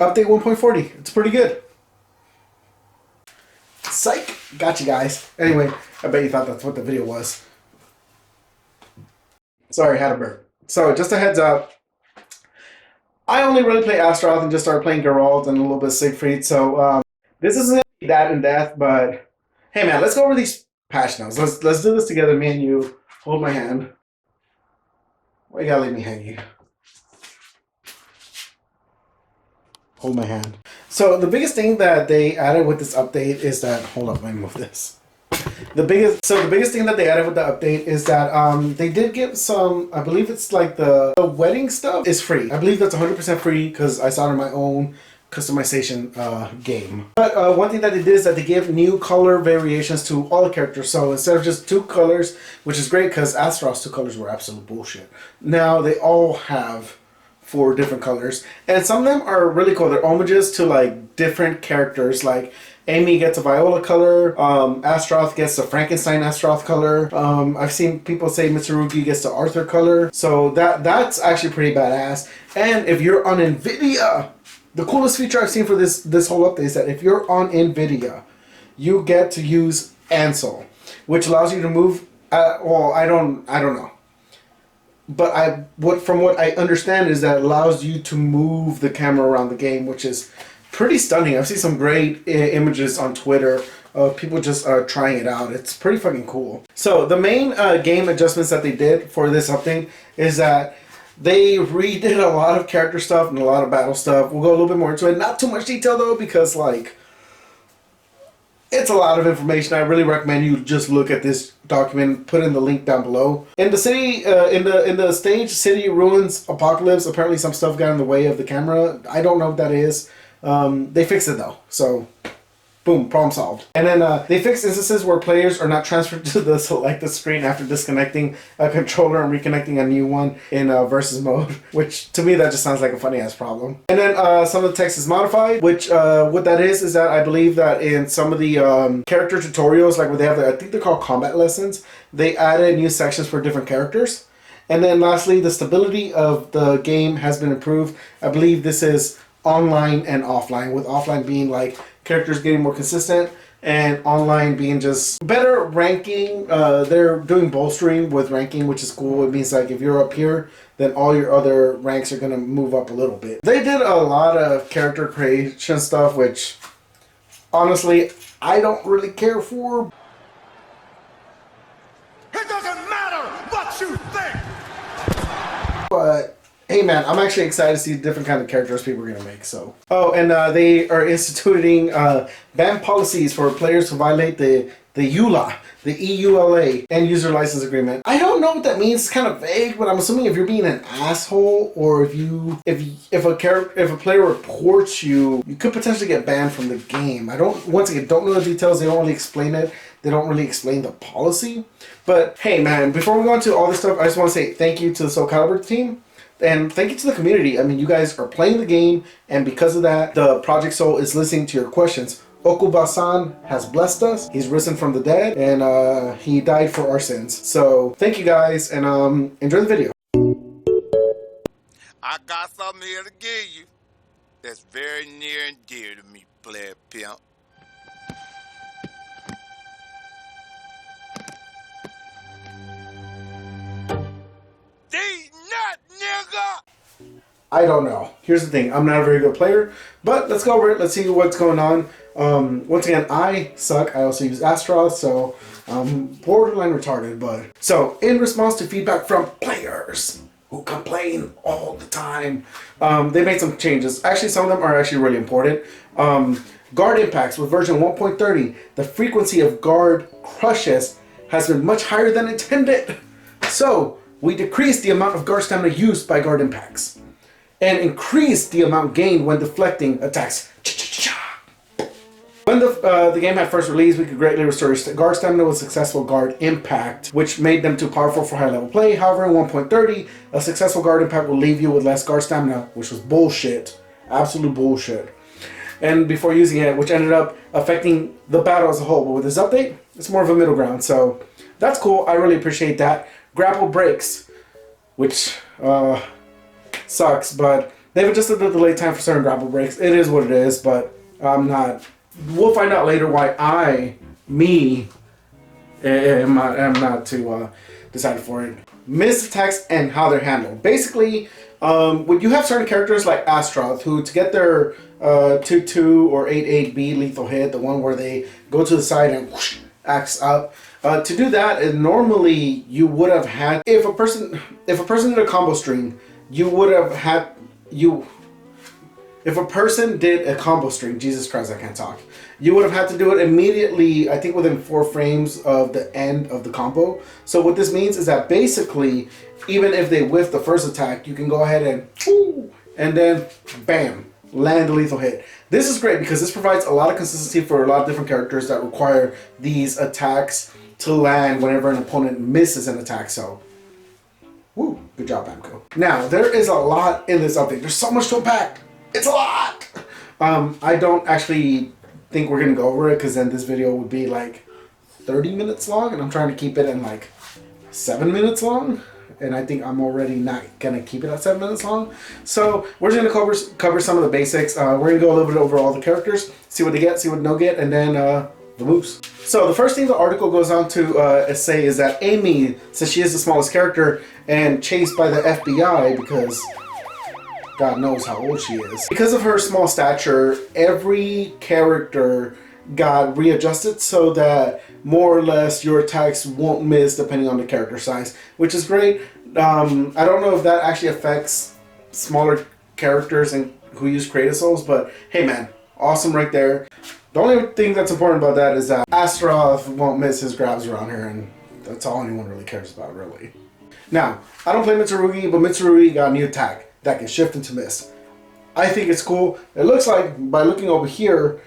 update 1.40. It's pretty good. Psych! Gotcha, guys. Anyway, I bet you thought that's what the video was. Sorry, had a burp. So, just a heads up. I only really play Astaroth and just started playing Geralt and a little bit of Siegfried, so this isn't that in depth, but hey man, let's go over these patch notes. Let's do this together, me and you. Hold my hand. Why you gotta leave me hanging? Hold my hand. So the biggest thing that they added with this update is that, hold up, let me move this. The biggest thing that they added with the update is that they did give some, I believe it's like the wedding stuff is free. I believe that's 100% free because I started my own customization game. But one thing that they did is that they give new color variations to all the characters. So instead of just 2 colors, which is great because Astaroth's 2 colors were absolute bullshit. Now they all have 4 different colors, and some of them are really cool. They're homages to like different characters. Like Amy gets a Viola color, Astaroth gets the Frankenstein Astaroth color. I've seen people say Mitsurugi gets the Arthur color. So that's actually pretty badass. And if you're on NVIDIA, the coolest feature I've seen for this whole update is that if you're on NVIDIA, you get to use Ansel, which allows you to move. Well, I don't know. But from what I understand is that it allows you to move the camera around the game, which is pretty stunning. I've seen some great images on Twitter of people just trying it out. It's pretty fucking cool. So the main game adjustments that they did for this update is that they redid a lot of character stuff and a lot of battle stuff. We'll go a little bit more into it. Not too much detail though, because like it's a lot of information. I really recommend you just look at this document. Put in the link down below. In the city, in the stage, City Ruins Apocalypse, apparently some stuff got in the way of the camera. I don't know what that is. They fixed it though, so boom, problem solved. And then they fixed instances where players are not transferred to the selected screen after disconnecting a controller and reconnecting a new one in versus mode, which to me that just sounds like a funny ass problem. And then some of the text is modified, which what that is that I believe that in some of the character tutorials, like what they have, I think they're called combat lessons, they added new sections for different characters. And then lastly, the stability of the game has been improved. I believe this is online and offline, with offline being like characters getting more consistent and online being just better ranking. They're doing bolstering with ranking, which is cool. It means like if you're up here, then all your other ranks are going to move up a little bit. They did a lot of character creation stuff, which honestly I don't really care for. It doesn't matter what you think! But hey man, I'm actually excited to see the different kind of characters people are going to make. So, oh, and they are instituting ban policies for players who violate the EULA, the EULA, end user license agreement. I don't know what that means. It's kind of vague, but I'm assuming if you're being an asshole, or if a player reports you, you could potentially get banned from the game. Once again, don't know the details. They don't really explain it. They don't really explain the policy. But hey man, before we go into all this stuff, I just want to say thank you to the SoulCalibur team. And thank you to the community. I mean, you guys are playing the game, and because of that, the Project Soul is listening to your questions. Okuba-san has blessed us. He's risen from the dead, and he died for our sins. So thank you guys, and enjoy the video. I got something here to give you that's very near and dear to me, player pimp. These nuts, nigga! I don't know. Here's the thing. I'm not a very good player, but let's go over it. Let's see what's going on. Once again, I suck. I also use Astaroth, so I'm borderline retarded. But so, in response to feedback from players who complain all the time, they made some changes. Actually, some of them are actually really important. Guard impacts with version 1.30. The frequency of guard crushes has been much higher than intended. So we decreased the amount of guard stamina used by guard impacts, and increased the amount gained when deflecting attacks. When the game had first released, we could greatly restore guard stamina with successful guard impact, which made them too powerful for high level play. However, in 1.30, a successful guard impact will leave you with less guard stamina, which was bullshit. Absolute bullshit. And before using it, which ended up affecting the battle as a whole. But with this update, it's more of a middle ground. So that's cool. I really appreciate that. Grapple breaks, which sucks, but They've adjusted the delay time for certain grapple breaks. It is what it is, but I'm not. We'll find out later why am not too decided for it. Missed attacks and how they're handled. Basically, when you have certain characters like Astroth, who to get their 2-2 or 8-8B lethal hit, the one where they go to the side and whoosh, axe up. To do that, normally you would have had, if a person did a combo string, you would have had if a person did a combo string, Jesus Christ, I can't talk. You would have had to do it immediately, I think within 4 frames of the end of the combo. So what this means is that basically, even if they whiff the first attack, you can go ahead and then bam, land a lethal hit. This is great because this provides a lot of consistency for a lot of different characters that require these attacks to land whenever an opponent misses an attack. So, woo, good job, Amco. Now, there is a lot in this update. There's so much to unpack. It's a lot! I don't actually think we're gonna go over it because then this video would be like 30 minutes long and I'm trying to keep it in like 7 minutes long. And I think I'm already not gonna keep it at 7 minutes long. So we're just gonna cover some of the basics. We're gonna go a little bit over all the characters, see what they get, see what they don't get, and then the moves. So the first thing the article goes on to say is that Amy, since she is the smallest character and chased by the FBI because God knows how old she is. Because of her small stature, every character got readjusted so that more or less your attacks won't miss depending on the character size, which is great. I don't know if that actually affects smaller characters and who use Creative Souls, but hey man, awesome right there. The only thing that's important about that is that Astaroth won't miss his grabs around here, and that's all anyone really cares about, really. Now, I don't play Mitsurugi, but Mitsurugi got a new attack that can shift into mist. I think it's cool. It looks like, by looking over here,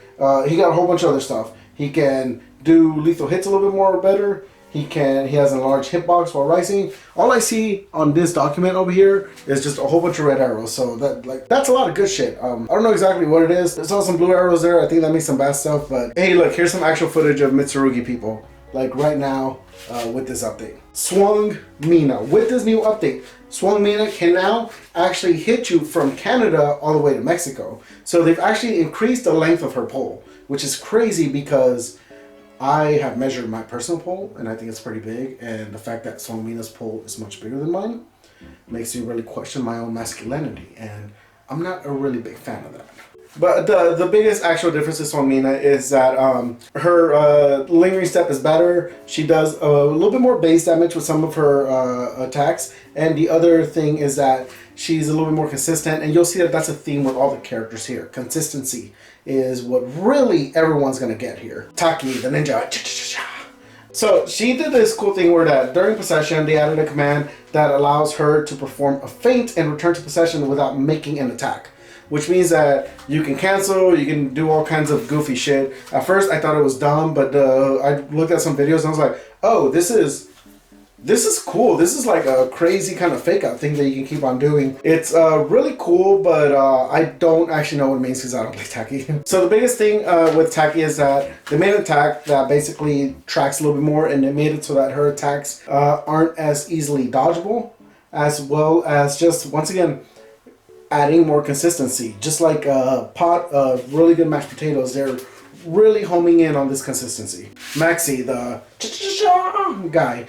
he got a whole bunch of other stuff. He can do lethal hits a little bit more better. He has a large hitbox while rising. All I see on this document over here is just a whole bunch of red arrows. So that's a lot of good shit. I don't know exactly what it is. There's also some blue arrows there. I think that means some bad stuff. But hey, look, here's some actual footage of Mitsurugi people. Like right now with this update. Swung Mina. With this new update, Swung Mina can now actually hit you from Canada all the way to Mexico. So they've actually increased the length of her pole, which is crazy because I have measured my personal pole and I think it's pretty big. And the fact that Swung Mina's pole is much bigger than mine makes me really question my own masculinity. And I'm not a really big fan of that. But the biggest actual difference with Swung Mina is that her lingering step is better. She does a little bit more base damage with some of her attacks. And the other thing is that she's a little bit more consistent. And you'll see that that's a theme with all the characters here. Consistency is what really everyone's going to get here. Taki, the ninja. So she did this cool thing where that during possession, they added a command that allows her to perform a feint and return to possession without making an attack. Which means that you can cancel, you can do all kinds of goofy shit. At first I thought it was dumb, but I looked at some videos and I was like, oh, this is cool. This is like a crazy kind of fake out thing that you can keep on doing. It's really cool, but I don't actually know what it means because I don't play Taki. So the biggest thing with Taki is that they made an attack that basically tracks a little bit more, and they made it so that her attacks aren't as easily dodgeable, as well as just, once again, adding more consistency. Just like a pot of really good mashed potatoes, they're really homing in on this consistency. Maxi, the guy.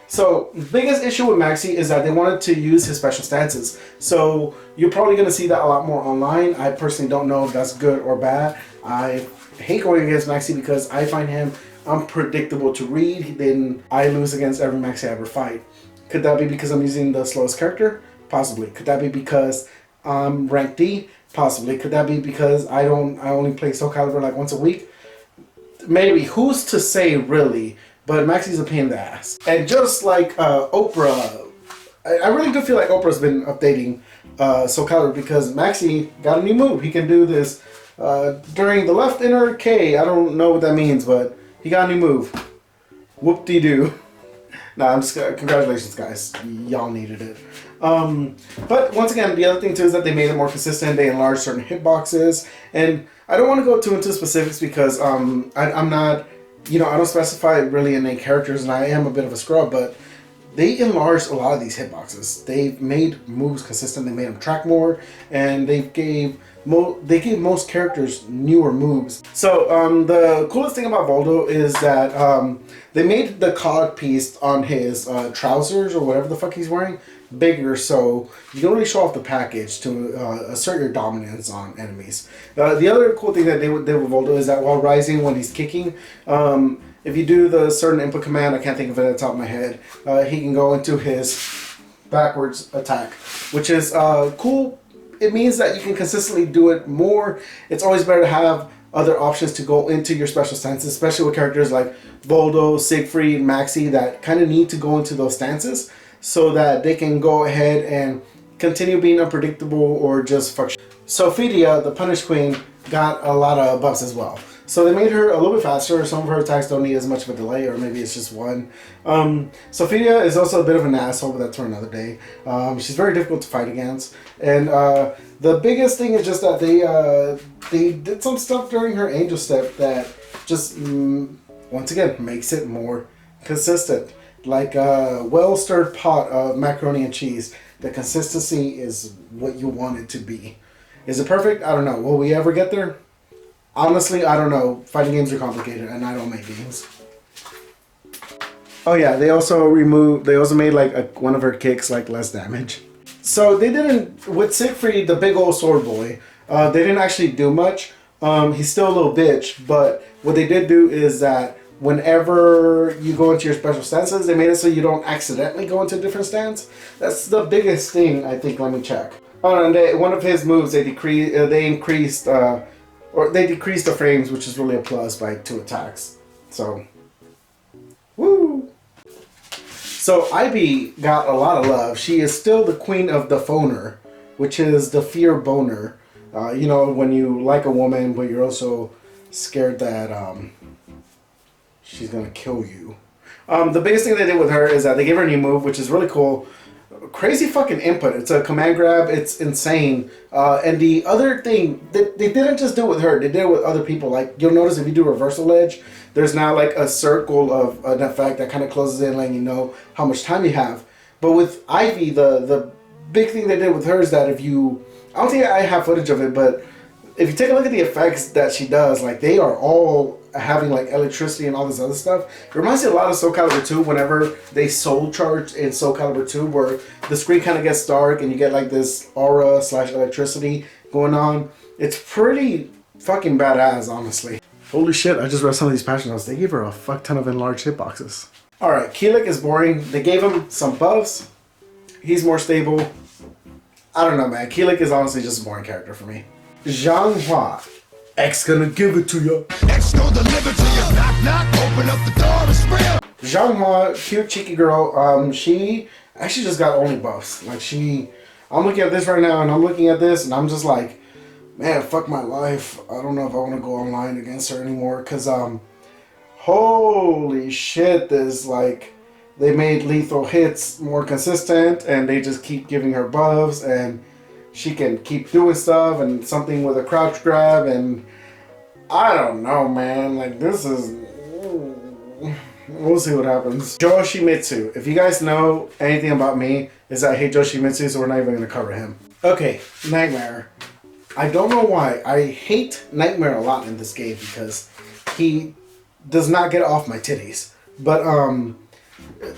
So the biggest issue with Maxi is that they wanted to use his special stances. So you're probably going to see that a lot more online. I personally don't know if that's good or bad. I hate going against Maxi because I find him unpredictable to read. Then I lose against every Maxi I ever fight. Could that be because I'm using the slowest character? Possibly. Could that be because rank D? Possibly. Could that be because I only play SoulCalibur like once a week? Maybe. Who's to say, really? But Maxi's a pain in the ass. And just like Oprah, I really do feel like Oprah's been updating SoulCalibur because Maxi got a new move. He can do this during the left inner K. I don't know what that means, but he got a new move. Whoop-de-doo. Nah, I'm just congratulations, guys. Y'all needed it. But once again, the other thing too is that they made it more consistent. They enlarged certain hitboxes, and I don't want to go too into specifics because I'm not, I don't specify really in any characters, and I am a bit of a scrub. But they enlarged a lot of these hitboxes. They've made moves consistent. They made them track more, and they gave most characters newer moves. So the coolest thing about Voldo is that they made the cod piece on his trousers or whatever the fuck he's wearing bigger, so you can really show off the package to assert your dominance on enemies. The other cool thing that they did with Voldo is that while rising, when he's kicking, if you do the certain input command, I can't think of it at the top of my head, he can go into his backwards attack, which is cool. It means that you can consistently do it more. It's always better to have other options to go into your special stances, especially with characters like Voldo, Siegfried, Maxi that kind of need to go into those stances so that they can go ahead and continue being unpredictable or just fuck shit. Sophidia, the Punish Queen, got a lot of buffs as well. So they made her a little bit faster. Some of her attacks don't need as much of a delay, or maybe it's just one. Sophidia is also a bit of an asshole, but that's for another day. She's very difficult to fight against. And the biggest thing is just that they did some stuff during her Angel Step that just, once again, makes it more consistent. Like a well-stirred pot of macaroni and cheese. The consistency is what you want it to be. Is it perfect? I don't know. Will we ever get there? Honestly, I don't know. Fighting games are complicated, and I don't make games. Oh yeah, they also made like one of her kicks like less damage. So they didn't, with Siegfried, the big old sword boy, they didn't actually do much. He's still a little bitch, but what they did do is that whenever you go into your special stances, they made it so you don't accidentally go into a different stance. That's the biggest thing, I think. Let me check. Oh, and one of his moves, they decreased the frames, which is really a plus, by 2 attacks. So, woo! So Ivy got a lot of love. She is still the queen of the phoner, which is the fear boner. You know, when you like a woman, but you're also scared that she's gonna kill you. The biggest thing they did with her is that they gave her a new move, which is really cool. Crazy fucking input. It's a command grab. It's insane. And the other thing, they didn't just do it with her. They did it with other people. Like, you'll notice if you do reversal edge, there's now like a circle of an effect that kind of closes in, letting you know how much time you have. But with Ivy, the big thing they did with her is that if you... I don't think I have footage of it, but if you take a look at the effects that she does, like, they are all having like electricity and all this other stuff. It reminds me a lot of SoulCalibur 2 whenever they soul charge in SoulCalibur 2, where the screen kind of gets dark and you get like this aura / electricity going on. It's pretty fucking badass, honestly. Holy shit, I just read some of these patch notes. They gave her a fuck ton of enlarged hitboxes. Alright, Keelik is boring. They gave him some buffs. He's more stable. I don't know, man. Keelik is honestly just a boring character for me. Zhang Hua. X gonna give it to you. X gonna deliver to you. Knock, knock, open up the door, it's real. Zhang Hua, cute, cheeky girl. She actually just got only buffs. Like, I'm looking at this right now, and I'm looking at this, and I'm just like, man, fuck my life. I don't know if I want to go online against her anymore, because, holy shit, there's like, they made lethal hits more consistent, and they just keep giving her buffs, and she can keep doing stuff, and something with a crouch grab, and I don't know, man. Like, this is... We'll see what happens. Yoshimitsu. If you guys know anything about me, is that I hate Yoshimitsu, so we're not even going to cover him. Okay, Nightmare. I don't know why. I hate Nightmare a lot in this game because he does not get off my titties. But,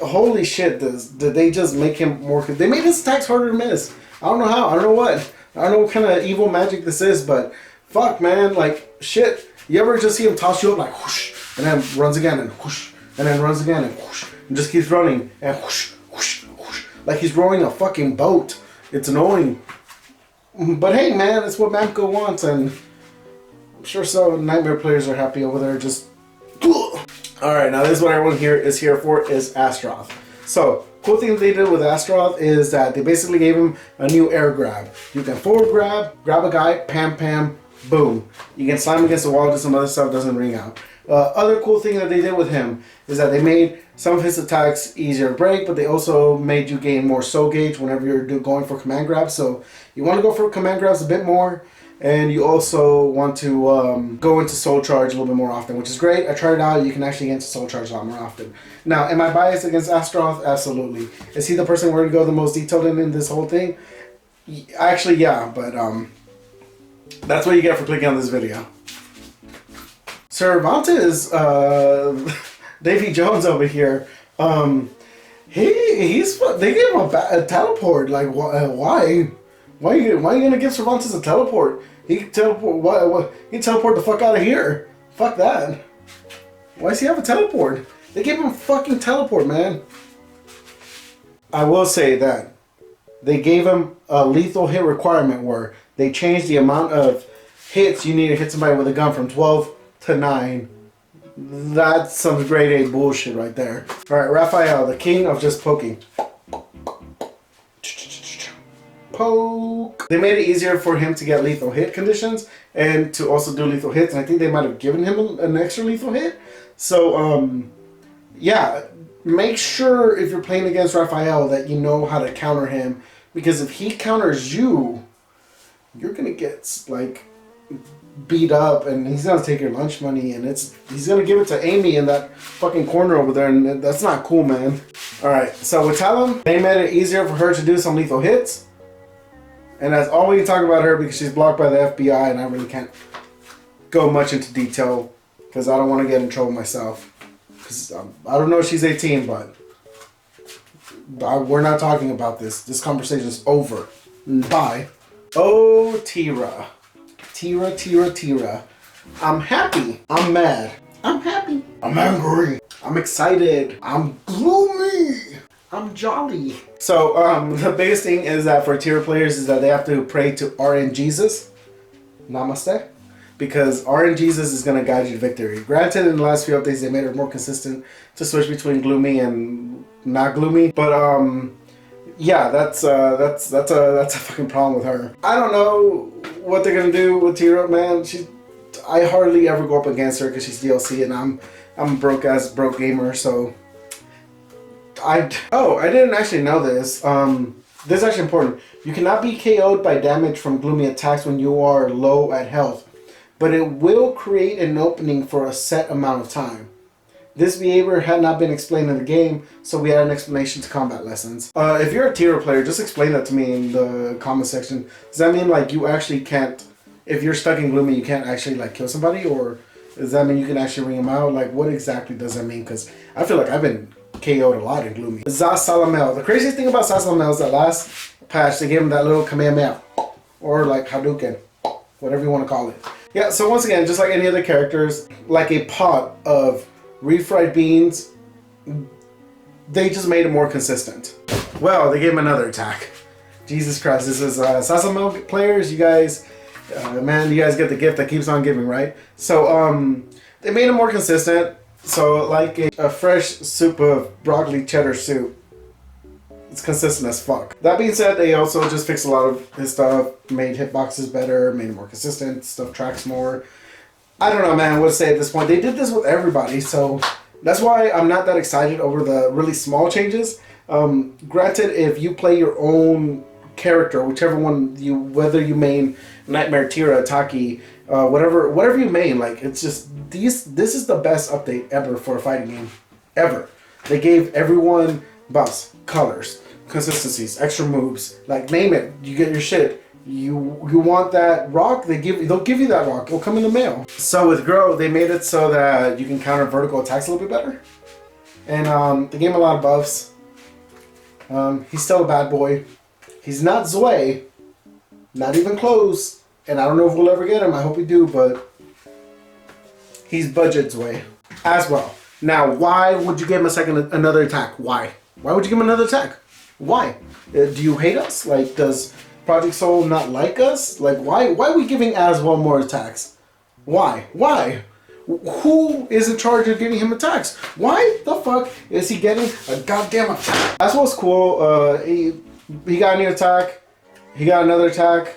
holy shit, did they just make him more... They made his attacks harder to miss. I don't know how. I don't know what. I don't know what kind of evil magic this is, but fuck, man. Like, shit. You ever just see him toss you up like whoosh, and then runs again and whoosh, and then runs again and whoosh, and just keeps running and whoosh, whoosh, whoosh. Like he's rowing a fucking boat. It's annoying. But hey, man, it's what Mamco wants, and I'm sure so Nightmare players are happy over there. Just... Alright, now this is what everyone here is here for, is Astroth. So, cool thing they did with Astroth is that they basically gave him a new air grab. You can forward grab a guy, pam pam, boom. You can slam against the wall, do some other stuff, doesn't ring out. Other cool thing that they did with him is that they made some of his attacks easier to break, but they also made you gain more soul gauge whenever you're going for command grabs. So you want to go for command grabs a bit more. and you also want to go into Soul Charge a little bit more often, which is great. I tried it out. You can actually get into Soul Charge a lot more often. Now, am I biased against Astaroth? Absolutely. Is he the person we're going to go the most detailed in this whole thing? Actually, yeah, but that's what you get for clicking on this video. Cervantes, Davy Jones over here, they gave him a teleport. Like, why? Why are you gonna give Cervantes a teleport? He can teleport. He can teleport the fuck out of here. Fuck that. Why does he have a teleport? They gave him a fucking teleport, man. I will say that they gave him a lethal hit requirement where they changed the amount of hits you need to hit somebody with a gun from 12 to 9. That's some grade A bullshit right there. Alright, Raphael, the king of just poking. Poke. They made it easier for him to get lethal hit conditions and to also do lethal hits. And I think they might have given him an extra lethal hit. So, yeah. Make sure if you're playing against Raphael that you know how to counter him. Because if he counters you, you're going to get, like, beat up, and he's gonna take your lunch money, and he's gonna give it to Amy in that fucking corner over there, and that's not cool, man. All right, so with Talon, they made it easier for her to do some lethal hits, and that's all we can talk about her because she's blocked by the FBI, and I really can't go much into detail because I don't want to get in trouble myself. Because I don't know if she's 18, but we're not talking about this. This conversation is over. Bye. Oh, Tira. Tira. I'm happy. I'm mad. I'm happy. I'm angry. I'm excited. I'm gloomy. I'm jolly. So, the biggest thing is that for Tira players is that they have to pray to RN Jesus. Namaste. Because RN Jesus is going to guide you to victory. Granted, in the last few updates, they made it more consistent to switch between gloomy and not gloomy. But, yeah, that's a fucking problem with her. I don't know what they're gonna do with Tira, man. I hardly ever go up against her because she's DLC, and I'm a broke gamer. So I didn't actually know this. This is actually important. You cannot be KO'd by damage from gloomy attacks when you are low at health, but it will create an opening for a set amount of time. This behavior had not been explained in the game, so we had an explanation to combat lessons. If you're a Tira player, just explain that to me in the comment section. Does that mean like you actually can't, if you're stuck in gloomy, you can't actually like kill somebody, or does that mean you can actually ring them out? Like, what exactly does that mean? Because I feel like I've been KO'd a lot in gloomy. Zasalamel. The craziest thing about Zasalamel is that last patch they gave him that little Kamehameha, or like Hadouken, whatever you want to call it. Yeah. So once again, just like any other characters, like a pot of refried beans, they just made it more consistent. Well, they gave him another attack. Jesus Christ, this is Sasamel players, you guys, man, you guys get the gift that keeps on giving, right? So, they made it more consistent. So, like a fresh soup of broccoli cheddar soup, it's consistent as fuck. That being said, they also just fixed a lot of his stuff, made hitboxes better, made it more consistent, stuff tracks more. I don't know, man, what to say at this point. They did this with everybody, so that's why I'm not that excited over the really small changes. Granted, if you play your own character, whichever one whether you main Nightmare, Tira, Taki, whatever you main, like, it's just, this is the best update ever for a fighting game. Ever. They gave everyone buffs, colors, consistencies, extra moves, like, name it, you get your shit. You want that rock? They'll give you that rock. It'll come in the mail. So with Grow, they made it so that you can counter vertical attacks a little bit better, and they gave him a lot of buffs. He's still a bad boy. He's not Zwei, not even close. And I don't know if we'll ever get him. I hope we do, but he's budget Zwei as well. Now, why would you give him another attack? Why? Why would you give him another attack? Why? Do you hate us? Like, does Project Soul not like us? Like, why are we giving Aswell more attacks? Why? Who is in charge of giving him attacks? Why the fuck is he getting a goddamn attack? Aswell's cool. He got a new attack. He got another attack.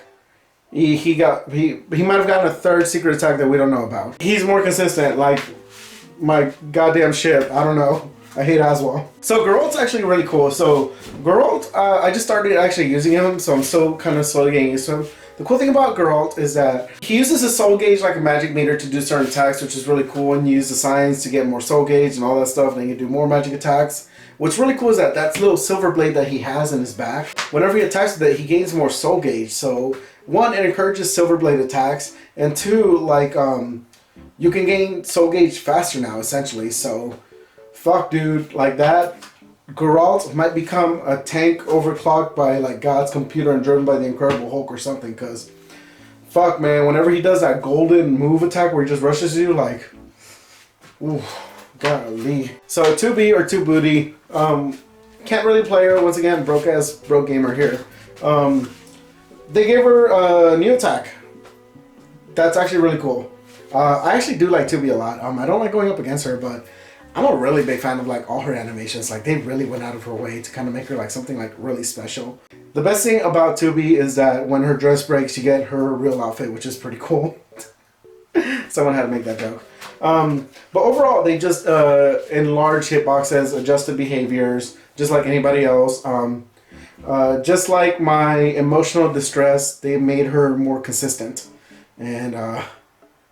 He might have gotten a third secret attack that we don't know about. He's more consistent, like my goddamn ship. I don't know. I hate Aswell. So Geralt's actually really cool. So Geralt, I just started actually using him, so I'm still kind of slowly getting used to him. The cool thing about Geralt is that he uses his soul gauge like a magic meter to do certain attacks, which is really cool, and use the science to get more soul gauge and all that stuff, and then you can do more magic attacks. What's really cool is that that's little silver blade that he has in his back. Whenever he attacks with it, he gains more soul gauge. So one, it encourages silver blade attacks, and two, like you can gain soul gauge faster now, essentially. So fuck, dude, like that. Geralt might become a tank overclocked by like God's computer and driven by the Incredible Hulk or something, because fuck, man, whenever he does that golden move attack where he just rushes you, like, ooh, golly. So 2B or 2 booty, can't really play her, once again, broke gamer here. They gave her a new attack. That's actually really cool. I actually do like 2B a lot. I don't like going up against her, but I'm a really big fan of like all her animations. Like they really went out of her way to kind of make her like something like really special. The best thing about 2B is that when her dress breaks, you get her real outfit, which is pretty cool. Someone had to make that joke. But overall, they just enlarged hitboxes, adjusted behaviors, just like anybody else. Just like my emotional distress, they made her more consistent and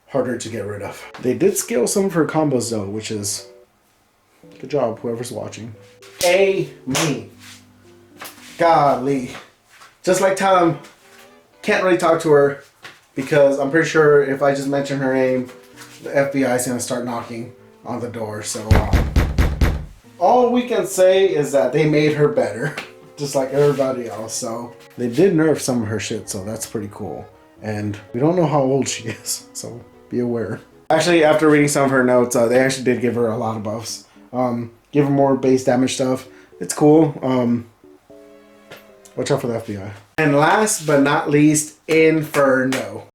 harder to get rid of. They did scale some of her combos though, which is good job, whoever's watching. Me. Golly. Just like Tom, can't really talk to her because I'm pretty sure if I just mention her name, the FBI is going to start knocking on the door. So all we can say is that they made her better, just like everybody else. So they did nerf some of her shit, so that's pretty cool. And we don't know how old she is, so be aware. Actually, after reading some of her notes, they actually did give her a lot of buffs. Give her more base damage stuff. It's cool. Watch out for the FBI. And last but not least, Inferno.